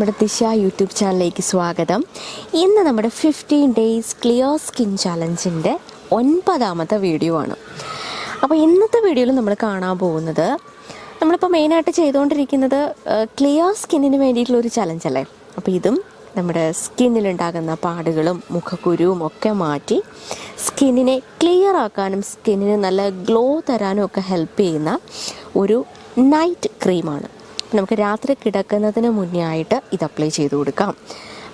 നമ്മുടെ ദിശ യൂട്യൂബ് ചാനലിലേക്ക് സ്വാഗതം. ഇന്ന് നമ്മുടെ 15 ഡേയ്സ് ക്ലിയർ സ്കിൻ ചലഞ്ചിൻ്റെ 9ാമത്തെ വീഡിയോ ആണ്. അപ്പോൾ ഇന്നത്തെ വീഡിയോയിൽ നമ്മൾ കാണാൻ പോകുന്നത്, നമ്മളിപ്പോൾ മെയിനായിട്ട് ചെയ്തുകൊണ്ടിരിക്കുന്നത് ക്ലിയർ സ്കിന്നിന് വേണ്ടിയിട്ടുള്ളൊരു ചലഞ്ചല്ലേ. അപ്പോൾ ഇതും നമ്മുടെ സ്കിന്നിലുണ്ടാകുന്ന പാടുകളും മുഖക്കുരുവും ഒക്കെ മാറ്റി സ്കിന്നിനെ ക്ലിയർ ആക്കാനും സ്കിന്നിന് നല്ല ഗ്ലോ തരാനും ഒക്കെ ഹെൽപ്പ് ചെയ്യുന്ന ഒരു നൈറ്റ് ക്രീമാണ്. നമുക്ക് രാത്രി കിടക്കുന്നതിന് മുന്നേ ആയിട്ട് ഇത് അപ്ലൈ ചെയ്ത് കൊടുക്കാം.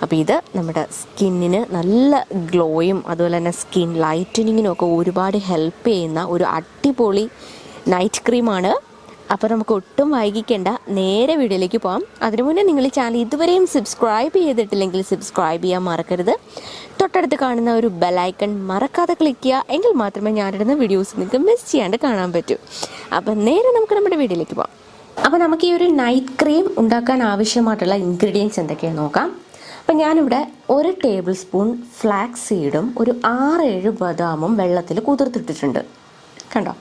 അപ്പോൾ ഇത് നമ്മുടെ സ്കിന്നിന് നല്ല ഗ്ലോയും അതുപോലെ തന്നെ സ്കിൻ ലൈറ്റനിങ്ങിനും ഒക്കെ ഒരുപാട് ഹെൽപ്പ് ചെയ്യുന്ന ഒരു അടിപൊളി നൈറ്റ് ക്രീമാണ്. അപ്പോൾ നമുക്ക് ഒട്ടും വൈകിക്കേണ്ട നേരെ വീഡിയോയിലേക്ക് പോകാം. അതിനു മുന്നേ നിങ്ങൾ ഈ ചാനൽ ഇതുവരെയും സബ്സ്ക്രൈബ് ചെയ്തിട്ടില്ലെങ്കിൽ സബ്സ്ക്രൈബ് ചെയ്യാൻ മറക്കരുത്. തൊട്ടടുത്ത് കാണുന്ന ഒരു ബെലൈക്കൺ മറക്കാതെ ക്ലിക്ക് ചെയ്യുക. എങ്കിൽ മാത്രമേ ഞാനിടുന്ന വീഡിയോസ് നിങ്ങൾക്ക് മിസ് ചെയ്യാണ്ട് കാണാൻ പറ്റൂ. അപ്പോൾ നേരെ നമുക്ക് നമ്മുടെ വീഡിയോയിലേക്ക് പോകാം. അപ്പോൾ നമുക്ക് ഈ ഒരു നൈറ്റ് ക്രീം ഉണ്ടാക്കാൻ ആവശ്യമായിട്ടുള്ള ഇൻഗ്രീഡിയൻസ് എന്തൊക്കെയാണെന്ന് നോക്കാം. അപ്പോൾ ഞാനിവിടെ 1 ടേബിൾ സ്പൂൺ ഫ്ലാക്സ് സീഡും ഒരു 6-7 ബദാമും വെള്ളത്തിൽ കുതിർത്തിട്ടിട്ടുണ്ട്. കണ്ടോ,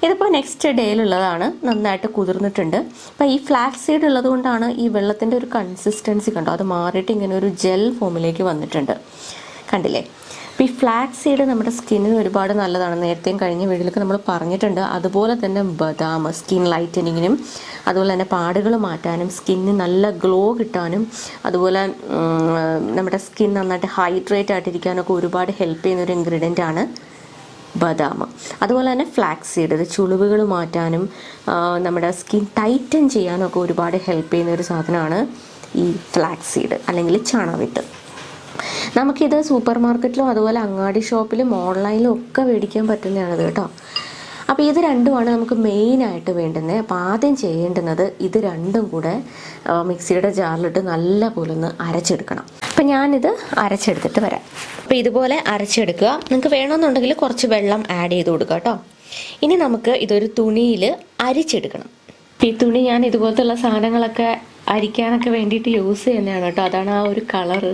ഇതിപ്പോൾ നെക്സ്റ്റ് ഡേയിലുള്ളതാണ്, നന്നായിട്ട് കുതിർന്നിട്ടുണ്ട്. അപ്പോൾ ഈ ഫ്ലാക്സ് സീഡ് ഉള്ളത് കൊണ്ടാണ് ഈ വെള്ളത്തിൻ്റെ ഒരു കൺസിസ്റ്റൻസി കണ്ടോ അത് മാറിയിട്ട് ഇങ്ങനെ ഒരു ജെൽ ഫോമിലേക്ക് വന്നിട്ടുണ്ട്. കണ്ടില്ലേ? അപ്പോൾ ഈ ഫ്ലാക്സ് സീഡ് നമ്മുടെ സ്കിന്നിന് ഒരുപാട് നല്ലതാണ്. നേരത്തെയും കഴിഞ്ഞ വീഡിയോയിലൊക്കെ നമ്മൾ പറഞ്ഞിട്ടുണ്ട്. അതുപോലെ തന്നെ ബദാം സ്കിൻ ലൈറ്റനിങ്ങിനും അതുപോലെ തന്നെ പാടുകൾ മാറ്റാനും സ്കിന്നിന് നല്ല ഗ്ലോ കിട്ടാനും അതുപോലെ നമ്മുടെ സ്കിൻ നന്നായിട്ട് ഹൈഡ്രേറ്റ് ആയിട്ടിരിക്കാനൊക്കെ ഒരുപാട് ഹെൽപ്പ് ചെയ്യുന്ന ഒരു ഇൻഗ്രീഡിയൻ്റ് ആണ് ബദാം. അതുപോലെ തന്നെ ഫ്ലാക്സ് സീഡ് ഇത് ചുളിവുകൾ മാറ്റാനും നമ്മുടെ സ്കിൻ ടൈറ്റൻ ചെയ്യാനും ഒക്കെ ഒരുപാട് ഹെൽപ്പ് ചെയ്യുന്ന ഒരു സാധനമാണ് ഈ ഫ്ലാക്സ് സീഡ് അല്ലെങ്കിൽ ചണവിത്ത്. നമുക്കിത് സൂപ്പർ മാർക്കറ്റിലും അതുപോലെ അങ്ങാടി ഷോപ്പിലും ഓൺലൈനിലും ഒക്കെ മേടിക്കാൻ പറ്റുന്നതാണിത് കേട്ടോ. അപ്പോൾ ഇത് രണ്ടുമാണ് നമുക്ക് മെയിനായിട്ട് വേണ്ടുന്നത്. അപ്പോൾ ആദ്യം ചെയ്യേണ്ടുന്നത് ഇത് രണ്ടും കൂടെ മിക്സിയുടെ ജാറിലിട്ട് നല്ല പോലെ ഒന്ന് അരച്ചെടുക്കണം. അപ്പോൾ ഞാനിത് അരച്ചെടുത്തിട്ട് വരാം. അപ്പോൾ ഇതുപോലെ അരച്ചെടുക്കുക. നിങ്ങൾക്ക് വേണമെന്നുണ്ടെങ്കിൽ കുറച്ച് വെള്ളം ആഡ് ചെയ്ത് കൊടുക്കുക കേട്ടോ. ഇനി നമുക്ക് ഇതൊരു തുണിയിൽ അരിച്ചെടുക്കണം. ഈ തുണി ഞാൻ ഇതുപോലത്തുള്ള സാധനങ്ങളൊക്കെ അരിക്കാനൊക്കെ വേണ്ടിയിട്ട് യൂസ് ചെയ്യുന്നതാണ് കേട്ടോ. അതാണ് ആ ഒരു കളറ്.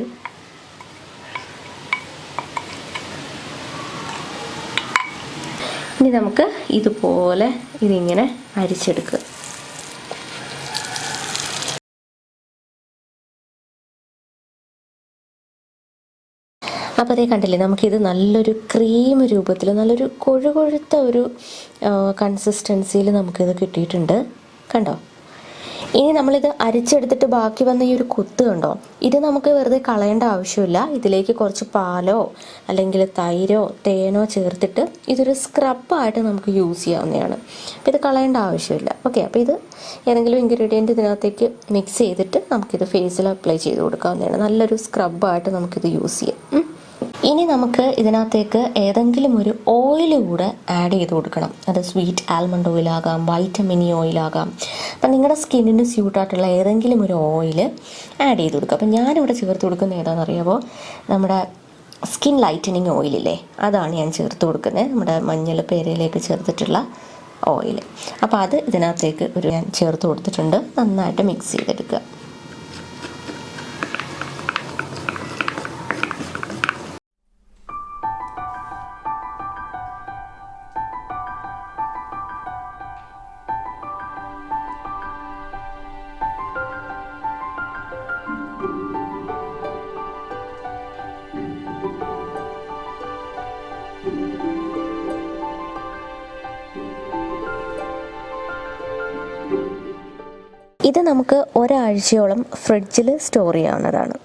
ഇനി നമുക്ക് ഇതുപോലെ ഇതിങ്ങനെ അരിച്ചെടുക്കുക. അപ്പോൾ അതേ കണ്ടില്ലേ, നമുക്കിത് നല്ലൊരു ക്രീം രൂപത്തിൽ നല്ലൊരു കൊഴുകൊഴുത്ത ഒരു കൺസിസ്റ്റൻസിയിൽ നമുക്കിത് കിട്ടിയിട്ടുണ്ട്. കണ്ടോ? ഇനി നമ്മളിത് അരിച്ചെടുത്തിട്ട് ബാക്കി വന്ന ഈ ഒരു കുത്ത് കണ്ടോ, ഇത് നമുക്ക് വെറുതെ കളയേണ്ട ആവശ്യമില്ല. ഇതിലേക്ക് കുറച്ച് പാലോ അല്ലെങ്കിൽ തൈരോ തേനോ ചേർത്തിട്ട് ഇതൊരു സ്ക്രബായിട്ട് നമുക്ക് യൂസ് ചെയ്യാവുന്നതാണ്. അപ്പോൾ ഇത് കളയേണ്ട ആവശ്യമില്ല. ഓക്കെ, അപ്പോൾ ഇത് ഏതെങ്കിലും ഇൻഗ്രീഡിയൻറ്റ് ഇതിനകത്തേക്ക് മിക്സ് ചെയ്തിട്ട് നമുക്കിത് ഫേസിൽ അപ്ലൈ ചെയ്ത് കൊടുക്കാവുന്നതാണ്. നല്ലൊരു സ്ക്രബായിട്ട് നമുക്കിത് യൂസ് ചെയ്യാം. ഇനി നമുക്ക് ഇതിനകത്തേക്ക് ഏതെങ്കിലും ഒരു ഓയിൽ കൂടെ ആഡ് ചെയ്ത് കൊടുക്കണം. അത് സ്വീറ്റ് ആൽമണ്ട് ഓയിലാകാം, വൈറ്റമിൻ ഇ ഓയിലാകാം. അപ്പം നിങ്ങളുടെ സ്കിന്നിന് സ്യൂട്ടായിട്ടുള്ള ഏതെങ്കിലും ഒരു ഓയിൽ ആഡ് ചെയ്ത് കൊടുക്കുക. അപ്പം ഞാനിവിടെ ചേർത്ത് കൊടുക്കുന്നത് ഏതാണെന്ന് അറിയാമോ? നമ്മുടെ സ്കിൻ ലൈറ്റനിങ് ഓയിലില്ലേ, അതാണ് ഞാൻ ചേർത്ത് കൊടുക്കുന്നത്. നമ്മുടെ മഞ്ഞൾ പേരയിലേക്ക് ചേർത്തിട്ടുള്ള ഓയിൽ. അപ്പോൾ അത് ഇതിനകത്തേക്ക് ഞാൻ ചേർത്ത് കൊടുത്തിട്ടുണ്ട്. നന്നായിട്ട് മിക്സ് ചെയ്തെടുക്കുക. ഇത് നമുക്ക് ഒരാഴ്ചയോളം ഫ്രിഡ്ജിൽ സ്റ്റോർ ചെയ്യാവുന്നതാണ്.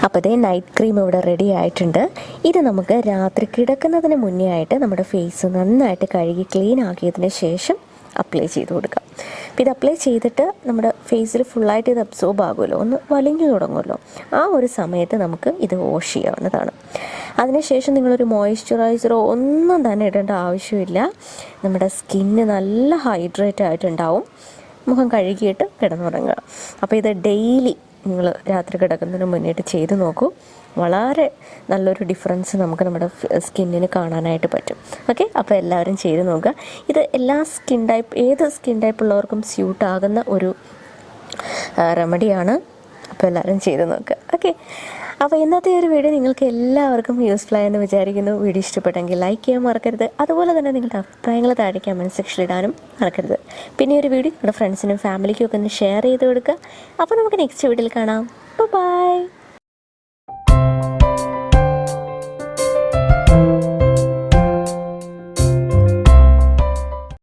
അപ്പോൾ ഇതേ നൈറ്റ് ക്രീം ഇവിടെ റെഡി ആയിട്ടുണ്ട്. ഇത് നമുക്ക് രാത്രി കിടക്കുന്നതിന് മുന്നേ ആയിട്ട് നമ്മുടെ ഫേസ് നന്നായിട്ട് കഴുകി ക്ലീൻ ആക്കിയതിന് ശേഷം അപ്ലൈ ചെയ്ത് കൊടുക്കാം. അപ്പോൾ ഇത് അപ്ലൈ ചെയ്തിട്ട് നമ്മുടെ ഫേസിൽ ഫുള്ളായിട്ട് ഇത് അബ്സോർബ് ആകുമല്ലോ, ഒന്ന് വലിഞ്ഞു തുടങ്ങുമല്ലോ. ആ ഒരു സമയത്ത് നമുക്ക് ഇത് വാഷ് ചെയ്യാവുന്നതാണ്. അതിനുശേഷം നിങ്ങളൊരു മോയ്സ്ചറൈസറോ ഒന്നും തന്നെ ഇടേണ്ട ആവശ്യമില്ല. നമ്മുടെ സ്കിന്ന് നല്ല ഹൈഡ്രേറ്റ് ആയിട്ടുണ്ടാവും. മുഖം കഴുകിയിട്ട് കിടന്നുറങ്ങുക. അപ്പോൾ ഇത് ഡെയിലി നിങ്ങൾ രാത്രി കിടക്കുന്നതിന് മുന്നേറ്റ് ചെയ്ത് നോക്കൂ. വളരെ നല്ലൊരു ഡിഫറൻസ് നമുക്ക് നമ്മുടെ സ്കിന്നിന് കാണാനായിട്ട് പറ്റും. ഓക്കെ, അപ്പോൾ എല്ലാവരും ചെയ്ത് നോക്കുക. ഇത് എല്ലാ ഏത് സ്കിൻ ടൈപ്പ് ഉള്ളവർക്കും സ്യൂട്ടാകുന്ന ഒരു റെമഡിയാണ്. അപ്പോൾ എല്ലാവരും ചെയ്ത് നോക്കുക. ഓക്കെ, അപ്പോൾ ഇന്നത്തെ ഒരു വീഡിയോ നിങ്ങൾക്ക് എല്ലാവർക്കും യൂസ്ഫുൾ ആയെന്ന് വിചാരിക്കുന്നു. വീഡിയോ ഇഷ്ടപ്പെട്ടെങ്കിൽ ലൈക്ക് ചെയ്യാൻ മറക്കരുത്. അതുപോലെ തന്നെ നിങ്ങളുടെ അഭിപ്രായങ്ങൾ താഴെ കമൻറ്റ് സെക്ഷനിൽ ഇടാനും മറക്കരുത്. പിന്നെ ഒരു വീഡിയോ നിങ്ങളുടെ ഫ്രണ്ട്സിനും ഫാമിലിക്കും ഒക്കെ ഒന്ന് ഷെയർ ചെയ്ത് കൊടുക്കുക. അപ്പോൾ നമുക്ക് നെക്സ്റ്റ് വീഡിയോയിൽ കാണാം.